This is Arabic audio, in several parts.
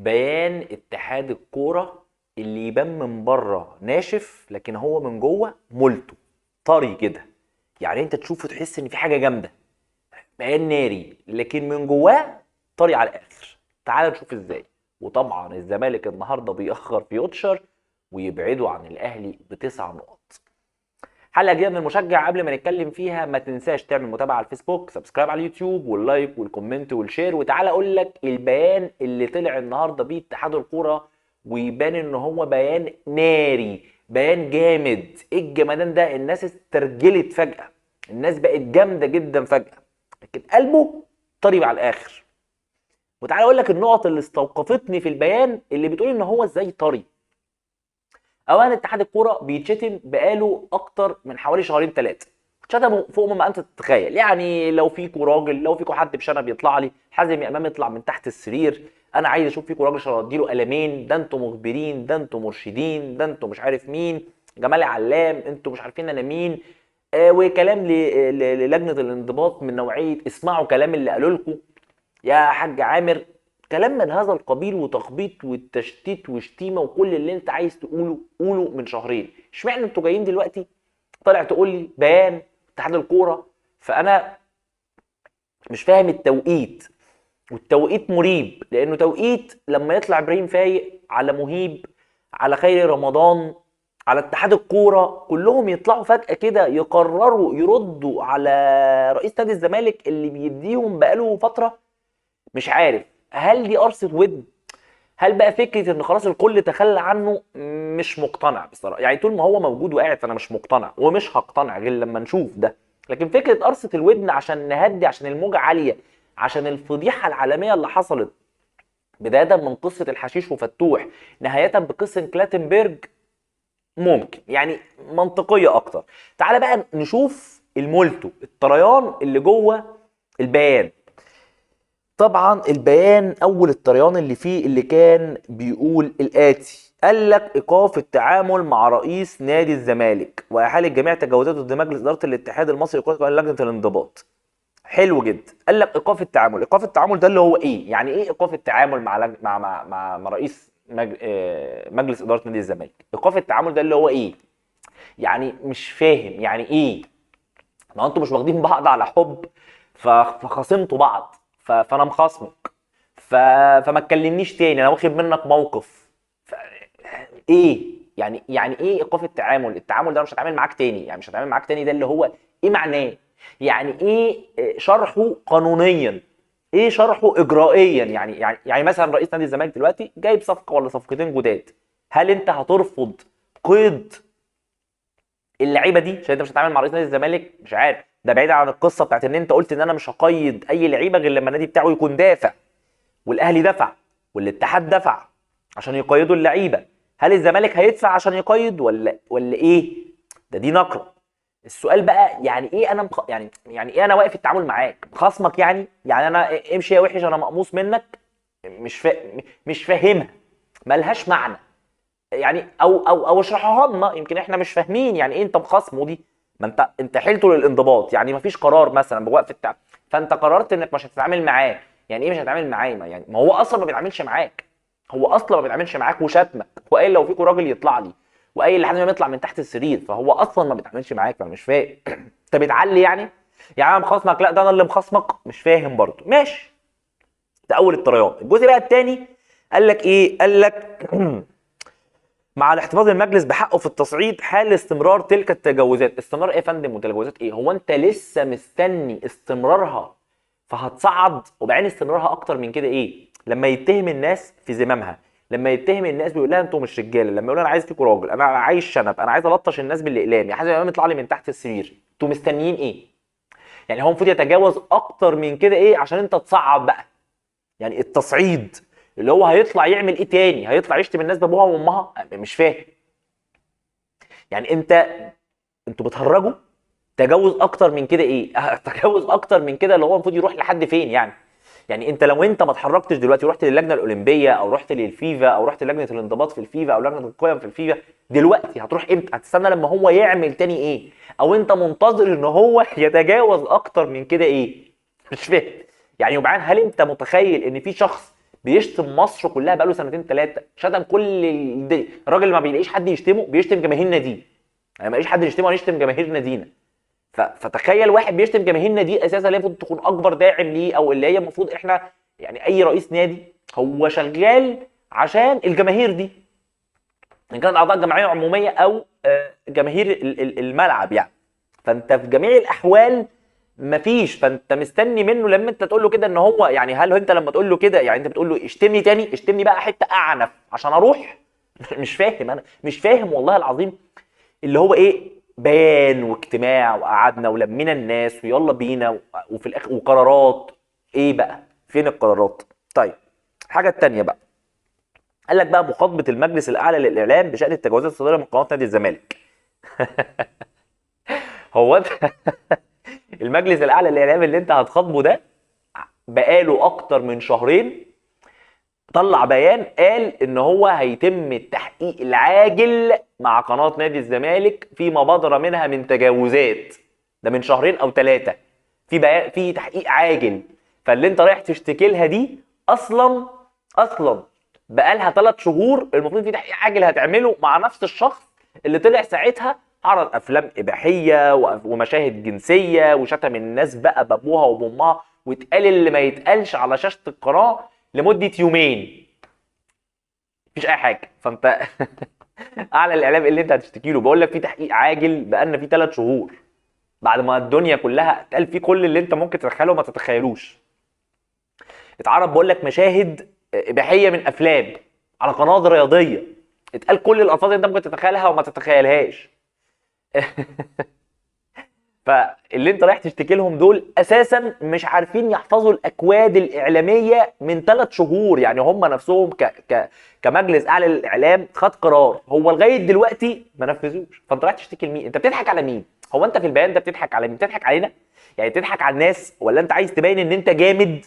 بيان اتحاد الكوره اللي يبان من بره ناشف لكن هو من جوه مولتو طري كده. يعني انت تشوفه تحس ان في حاجه جامده، بيان ناري لكن من جواه طري على الاخر. تعال نشوف ازاي. وطبعا الزمالك النهارده بيأخر في يوتشر ويبعدوا عن الاهلي بتسع نقط. حلقه جديده من المشجع. قبل ما نتكلم فيها ما تنساش تعمل متابعه على الفيسبوك، سبسكرايب على اليوتيوب، واللايك والكومنت والشير. وتعالى اقول لك البيان اللي طلع النهارده بيه اتحاد الكوره ويبان ان هو بيان ناري، بيان جامد. ايه الجمدان ده؟ الناس استرجلت فجاه، الناس بقت جامده جدا فجاه، لكن قلبه طري على الاخر. وتعالى اقول لك النقط اللي استوقفتني في البيان اللي بتقول ان هو ازاي طري. اولا اتحاد الكوره بيتشتم بقاله اكتر من حوالي شهرين ثلاثه، شتموا فوق ما انت تتخيل. يعني لو فيكوا راجل، لو فيكوا حد بشنب يطلع لي، حازم امام يطلع من تحت السرير، انا عايز اشوف فيكوا راجل عشان اديله قلمين، ده انتوا مخبرين، ده انتوا مرشدين، ده انتوا مش عارف مين، جمال علام انتوا مش عارفين انا مين. وكلام للجنه الانضباط من نوعيه اسمعوا كلام اللي قالوا لكم يا حاج عامر. كلام من هذا القبيل وتخبيط والتشتيت وشتيمه وكل اللي انت عايز تقوله قوله من شهرين. اشمعنى انتوا جايين دلوقتي طالع تقول لي بيان اتحاد الكوره؟ فانا مش فاهم التوقيت، والتوقيت مريب لانه توقيت لما يطلع ابراهيم فايق على مهيب على خيري رمضان على اتحاد الكوره كلهم يطلعوا فجاه كده يقرروا يردوا على رئيس نادي الزمالك اللي بيديهم بقاله فتره. مش عارف هل دي قرصة ودن، هل بقى فكره ان خلاص الكل تخلى عنه؟ مش مقتنع بصراحه. يعني طول ما هو موجود وقاعد فانا مش مقتنع ومش هقتنع غير لما نشوف ده. لكن فكره قرصة الودن عشان نهدي، عشان الموجه عاليه، عشان الفضيحه العالميه اللي حصلت بدايه من قصه الحشيش وفتوح نهايه بقصه كلاتنبرج، ممكن يعني منطقيه اكتر. تعالى بقى نشوف المولتو الطريان اللي جوه البيان. طبعا البيان اول الطريان اللي فيه اللي كان بيقول الاتي، قال لك ايقاف التعامل مع رئيس نادي الزمالك واحاله جميع تجاوزاته ضد مجلس اداره الاتحاد المصري لكره القدم لجنه الانضباط. حلو جدا. قال لك ايقاف التعامل. ايقاف التعامل ده اللي هو ايه؟ يعني ايه ايقاف التعامل مع مع رئيس مجلس اداره نادي الزمالك؟ ايقاف التعامل ده اللي هو ايه؟ يعني مش فاهم يعني ايه. ما انتوا مش واخدين بعض على حب فخاصمتوا بعض، فانا مخاصمك، فما تكلمنيش تاني، انا واخد منك موقف. ف... ايه يعني ايه ايقاف التعامل؟ التعامل ده مش هتعامل معاك تاني، يعني مش هتعامل معاك تاني ده اللي هو ايه معناه؟ يعني ايه شرحه قانونيا؟ ايه شرحه اجرائيا؟ يعني مثلا رئيس نادي الزمالك دلوقتي جايب صفقه ولا صفقتين جداد، هل انت هترفض قيد اللعيبه دي عشان انت مش هتتعامل مع رئيس نادي الزمالك؟ مش عارف. ده بعيد عن القصه بتاعت ان انت قلت ان انا مش هقيد اي لعيبه غير لما النادي بتاعه يكون دافع، والاهلي دفع والاتحاد دفع عشان يقيدوا اللعيبه. هل الزمالك هيدفع عشان يقيد ولا ايه؟ دي نقره. السؤال بقى يعني ايه انا يعني ايه انا واقف التعامل معاك خصمك؟ يعني انا امشي يا وحش انا مقموص منك؟ مش فاهمها، ملهاش معنى. يعني او اشرحها لنا، يمكن احنا مش فاهمين يعني ايه انت مخاصمه دي. ما انت حيلته للانضباط، يعني ما فيش قرار مثلا بوقف التعامل فانت قررت انك مش هتتعامل معاه. يعني ايه مش هتتعامل معاه؟ ما هو اصلا ما بيتعاملش معاك، هو اصلا ما بيتعاملش معاك وشاتمك وقايل لو فيكم راجل يطلع لي، وقايل لحد ما يطلع من تحت السرير، فهو اصلا ما بيتعاملش معاك. فانا مش فاهم انت بتعلي يعني انا مخاصمك؟ لا ده انا اللي مخاصمك. مش فاهم برضه. ماشي. ده اول الطريان. الجزء بقى الثاني قال لك ايه؟ قال لك مع الاحتفاظ المجلس بحقه في التصعيد حال استمرار تلك التجاوزات. استمرار ايه يا فندم وتجاوزات ايه؟ هو انت لسه مستني استمرارها فهتصعد؟ وبعدين استمرارها اكتر من كده ايه؟ لما يتهم الناس في ذممها، لما يتهم الناس بيقول لها انتوا مش رجاله، لما يقول انا عايز فيكم راجل، انا عايز شنب، انا عايز الطش الناس بالاقلام، يا حازم امام يطلع لي من تحت السرير، انتوا مستنيين ايه؟ يعني هو المفروض يتجاوز اكتر من كده ايه عشان انت تصعد بقى؟ يعني التصعيد اللي هو هيطلع يعمل ايه تاني؟ هيطلع يشتم الناس بابوها وامها؟ مش فاهم. يعني انتوا بتهرجوا. تجاوز اكتر من كده ايه؟ تجاوز اكتر من كده اللي هو المفروض يروح لحد فين يعني انت لو انت ما اتحركتش دلوقتي ورحت للجنه الاولمبيه او رحت للفيفا او رحت لجنه الانضباط في الفيفا او لجنه القيم في الفيفا، دلوقتي هتروح امتى؟ هتستنى لما هو يعمل تاني ايه؟ او انت منتظر ان هو يتجاوز اكتر من كده ايه؟ مش فاهم. يعني وبعدين هل انت متخيل ان في شخص بيشتم مصر كلها بقاله سنتين ثلاثه، شتم كل الراجل اللي ما بيلاقيش حد يشتمه بيشتم جماهير ناديه، يعني ما يلاقيش حد يشتمه يشتم جماهير نادينا. فتخيل واحد بيشتم جماهير نادي اساسا اللي المفروض تكون اكبر داعم ليه، او اللي هي المفروض احنا يعني اي رئيس نادي هو شغال عشان الجماهير دي، ان كانت اعضاء جمعيه عموميه او جماهير الملعب يعني. فانت في جميع الاحوال مفيش، فانت مستني منه لما انت تقول له كده ان هو يعني، هل انت لما تقول له كده يعني انت بتقول له اشتمني تاني، اشتمني بقى حته اعنف عشان اروح؟ مش فاهم، انا مش فاهم والله العظيم. اللي هو ايه، بيان واجتماع وقعدنا ولمينا الناس ويلا بينا وفي الاخر وقرارات، ايه بقى فين القرارات؟ طيب الحاجه الثانيه بقى، قال لك بقى مخاطبه المجلس الاعلى للاعلام بشان التجاوزات الصادره من قناه نادي الزمالك. هو انت المجلس الاعلى للاعلام اللي انت هتخاطبه ده بقاله اكتر من شهرين طلع بيان قال ان هو هيتم التحقيق العاجل مع قناه نادي الزمالك فيما بدر منها من تجاوزات. ده من شهرين او ثلاثه في بيان، في تحقيق عاجل. فاللي انت رايح تشتكي لها دي اصلا بقالها 3 شهور المفروض في تحقيق عاجل هتعمله مع نفس الشخص اللي طلع ساعتها عرض افلام اباحيه ومشاهد جنسيه وشتم الناس بقى بابوها وبامها واتقال اللي ما يتقالش على شاشه القناه لمده يومين، مفيش اي حاجه. فانت اعلى الاعلام اللي انت هتشتكي له بقول لك في تحقيق عاجل بقالنا فيه 3 شهور بعد ما الدنيا كلها اتقال فيه كل اللي انت ممكن تتخيله وما تتخيلوش. اتعرض بقول لك مشاهد اباحيه من افلام على قناه رياضيه، اتقال كل الالفاظ اللي انت ممكن تتخيلها وما تتخيلهاش. فاللي انت رايح تشتكي لهم دول اساسا مش عارفين يحفظوا الاكواد الاعلاميه من 3 شهور، يعني هم نفسهم كمجلس اعلى للاعلام خد قرار هو لغايه دلوقتي ما نفذوش. فانت رايح تشتكي لمين؟ انت بتضحك على مين؟ هو انت في البيان ده بتضحك على مين؟ بتضحك علينا؟ يعني بتضحك على الناس، ولا انت عايز تبين ان انت جامد،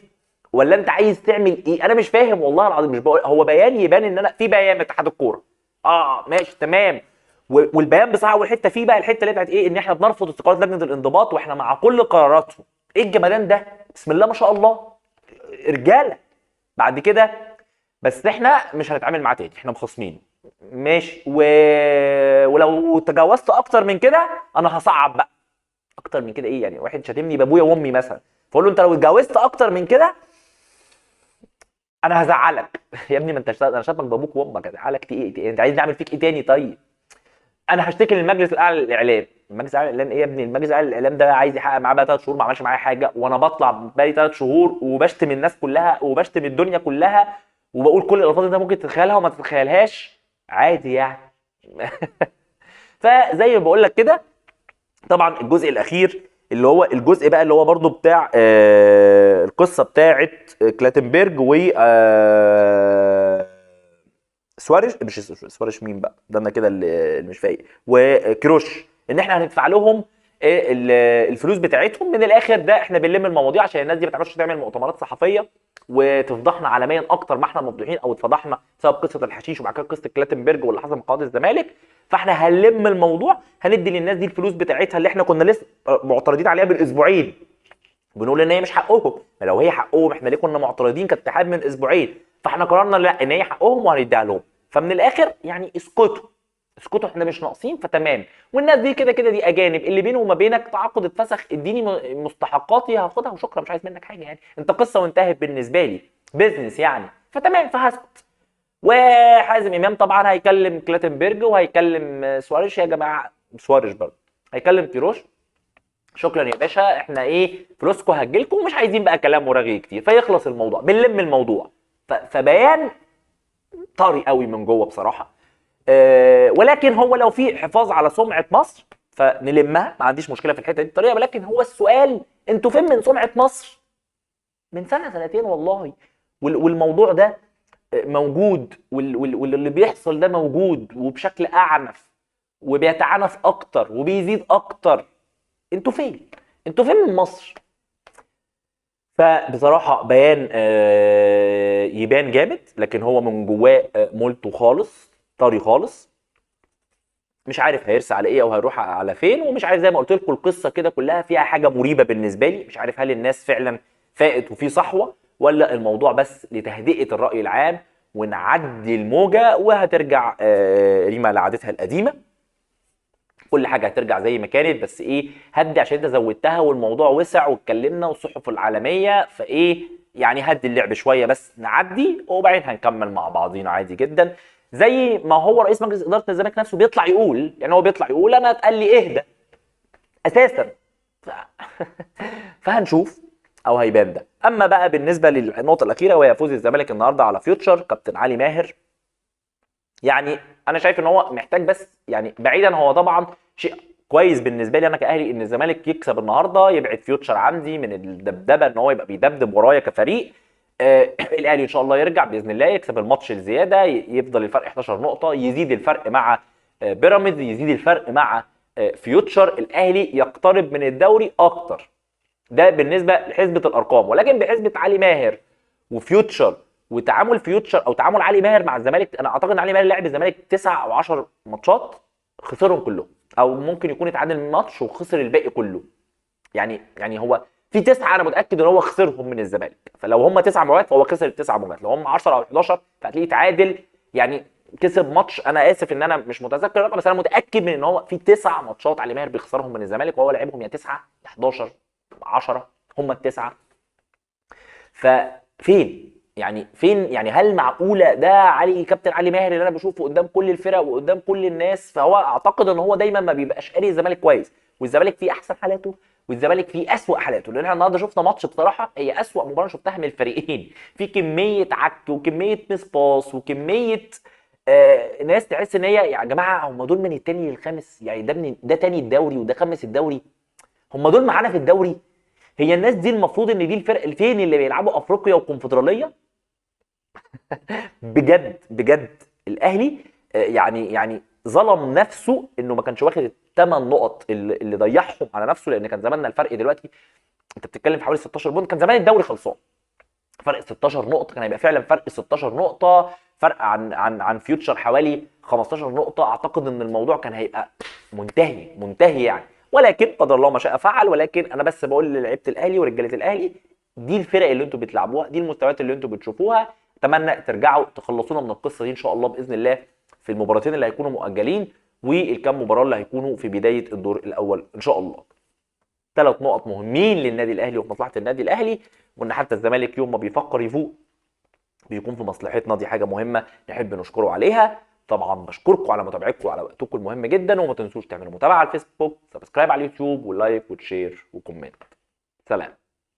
ولا انت عايز تعمل ايه؟ انا مش فاهم والله العظيم. مش بقول هو بيان يبان ان انا في بيان من اتحاد الكوره، ماشي تمام، والبيان بصراحه والحته فيه بقى الحته اللي بتاعت ايه، ان احنا بنرفض استقالات لجنه الانضباط واحنا مع كل قراراتهم. ايه الجمدان ده؟ بسم الله ما شاء الله، رجاله. بعد كده بس احنا مش هنتعامل معاه تاني، احنا مخاصمين ماشي ولو تجاوزت اكتر من كده انا هصعب بقى. اكتر من كده ايه يعني؟ واحد شاتمني بابويا وامي مثلا فاقول له انت لو اتجاوزت اكتر من كده انا هزعلك. يا ابني ما انت انا شاتمك بابوك وامك، هزعلك في ايه؟ انت عايز نعمل فيك ايه تاني؟ طيب انا هشتكي للمجلس الاعلى للاعلام. المجلس الاعلى للاعلام ايه يا ابني؟ المجلس الاعلى للاعلام ده عايز يحقق معاه بقى 3 شهور ما عملش معايا حاجه، وانا بطلع بقالي 3 شهور وبشتم الناس كلها وبشتم الدنيا كلها وبقول كل الالفاظ اللي انت ممكن تتخيلها وما تتخيلهاش عادي يعني. فزي ما بقول لك كده، طبعا الجزء الاخير اللي هو الجزء بقى اللي هو برضو بتاع القصه بتاعه كلاتنبرج و سواريش، مش سواريش مين بقى ده، انا كده اللي مش فايق، وكروش، ان احنا هندفع لهم الفلوس بتاعتهم من الاخر. ده احنا بنلم المواضيع عشان الناس دي ما تعرفش تعمل مؤتمرات صحفيه وتفضحنا عالميا اكتر ما احنا مفضوحين، او اتفضحنا بسبب قصه الحشيش وبعد كده قصه كلاتنبرج واللي حصل من قناه الزمالك. فاحنا هنلم الموضوع، هندي للناس دي الفلوس بتاعتها اللي احنا كنا لسه معترضين عليها بالاسبوعين، بنقول ان هي مش حقهم. لو هي حقهم احنا ليه كنا معترضين كاتحاد من اسبوعين؟ فاحنا قررنا لا، ان هي حقهم وهنديها لهم. فمن الاخر يعني اسكتوا اسكتوا، احنا مش ناقصين فتمام. والناس دي كده كده دي اجانب، اللي بينه وما بينك تعاقد اتفسخ، اديني مستحقاتي هاخدها وشكرا، مش عايز منك حاجه يعني، انت قصه وانتهت بالنسبه لي، بيزنس يعني، فتمام فهسكت. وحازم امام طبعا هيكلم كلاتنبرج وهيكلم سواريش يا جماعه، سواريش برضه هيكلم كيروش، شكرا يا باشا احنا ايه فلوسكم هتجيلكم ومش عايزين بقى كلام ورغي كتير، فيخلص الموضوع بنلم الموضوع. فبيان طري قوي من جوه بصراحه. ولكن هو لو في حفاظ على سمعه مصر فنلمها، ما عنديش مشكله في الحته دي الطريقه. ولكن هو السؤال انتوا فين من سمعه مصر من سنه سنتين والله؟ والموضوع ده موجود، واللي بيحصل ده موجود وبشكل اعنف وبيتعنف اكتر وبيزيد اكتر. انتوا فين؟ انتوا فين من مصر؟ فبصراحه بيان يبان جامد، لكن هو من جواه مولتو خالص، طري خالص، مش عارف هيرسى على ايه او هيروح على فين. ومش عارف، زي ما قلت لكم القصه كده كلها فيها حاجه مريبه بالنسبه لي، مش عارف هل الناس فعلا فاقت وفي صحوه، ولا الموضوع بس لتهدئه الراي العام ونعدي الموجه وهترجع ريما لعادتها القديمه، كل حاجه هترجع زي ما كانت، بس ايه هدي عشان انت زودتها والموضوع وسع واتكلمنا والصحف العالميه، فايه يعني هدي اللعب شويه بس نعدي وبعدين هنكمل مع بعضينا عادي جدا. زي ما هو رئيس مجلس اداره الزمالك نفسه بيطلع يقول، يعني هو بيطلع يقول انا اتقال لي اهدى اساسا ف... فهنشوف او هيبان ده. اما بقى بالنسبه للنقطه الاخيره وهي فوز الزمالك النهارده على فيوتشر، كابتن علي ماهر يعني انا شايف ان هو محتاج بس يعني بعيدا، هو طبعا شيء كويس بالنسبه لي انا كاهلي ان الزمالك يكسب النهارده، يبعد فيوتشر عندي من الدبدبه ان هو يبقى بيدبدب ورايا كفريق. الاهلي ان شاء الله يرجع باذن الله يكسب الماتش الزياده، يفضل الفرق 11 نقطه، يزيد الفرق مع بيراميدز، يزيد الفرق مع فيوتشر، الاهلي يقترب من الدوري اكتر. ده بالنسبه لحسبه الارقام، ولكن بحسبه علي ماهر وفيوتشر وتعامل فيوتشر او تعامل علي ماهر مع الزمالك، انا اعتقد ان علي ماهر لعب الزمالك 9 او 10 ماتشات خسرهم كلهم، او ممكن يكون اتعادل ماتش وخسر الباقي كله. يعني هو في 9 انا متاكد ان هو خسرهم من الزمالك، فلو هم 9 مباريات فهو خسر ال9 مباريات، لو هم 10 او 11 فهتلاقيه تعادل، يعني كسب ماتش. انا اسف ان انا مش متذكر الرقم، بس انا متاكد من ان هو في 9 ماتشات علي ماهر بيخسرهم من الزمالك وهو لعبهم يا 9 يا 11 10، هم التسعه. ففين يعني فين يعني هل معقوله ده كابتن علي ماهر اللي انا بشوفه قدام كل الفرق وقدام كل الناس؟ فهو اعتقد ان هو دايما ما بيبقاش قاري الزمالك كويس، والزمالك فيه احسن حالاته والزمالك فيه اسوأ حالاته، لان احنا النهارده شفنا ماتش بصراحه هي اسوأ مباراه شفتها من الفريقين، في كميه عك وكميه مس باص وكميه ناس تحس ان هي يا جماعه هم دول من التاني للخامس، يعني ده تاني الدوري وده خامس الدوري، هم دول معانا في الدوري؟ هي الناس دي المفروض ان دي الفرقتين اللي بيلعبوا افريقيا والكونفدراليه؟ بجد بجد الاهلي يعني ظلم نفسه انه ما كانش واخد الثمان نقط اللي ضيعهم على نفسه، لان كان زماننا الفرق دلوقتي انت بتتكلم في حوالي 16 بونت، كان زمان الدوري خلصان. فرق 16 نقطه كان هيبقى فعلا فرق 16 نقطه، فرق عن فيوتشر حوالي 15 نقطه، اعتقد ان الموضوع كان هيبقى منتهي يعني. ولكن قدر الله ما شاء فعل. ولكن انا بس بقول للعيبه الاهلي ورجاله الاهلي، دي الفرق اللي انتوا بتلعبوها، دي المستويات اللي انتوا بتشوفوها، اتمنى ترجعوا تخلصونا من القصه دي ان شاء الله باذن الله في المباراتين اللي هيكونوا مؤجلين والكام مباراه اللي هيكونوا في بدايه الدور الاول ان شاء الله. 3 نقط مهمين للنادي الاهلي ومصلحه النادي الاهلي، وان حتى الزمالك يوم ما بيفكر يفوق بيكون في مصلحتنا، دي حاجه مهمه نحب نشكره عليها. طبعا بشكركم على متابعتكم وعلى وقتكم المهم جدا، وما تنسوش تعملوا متابعه على الفيسبوك، سبسكرايب على اليوتيوب، ولايك وشير وكومنت. سلام.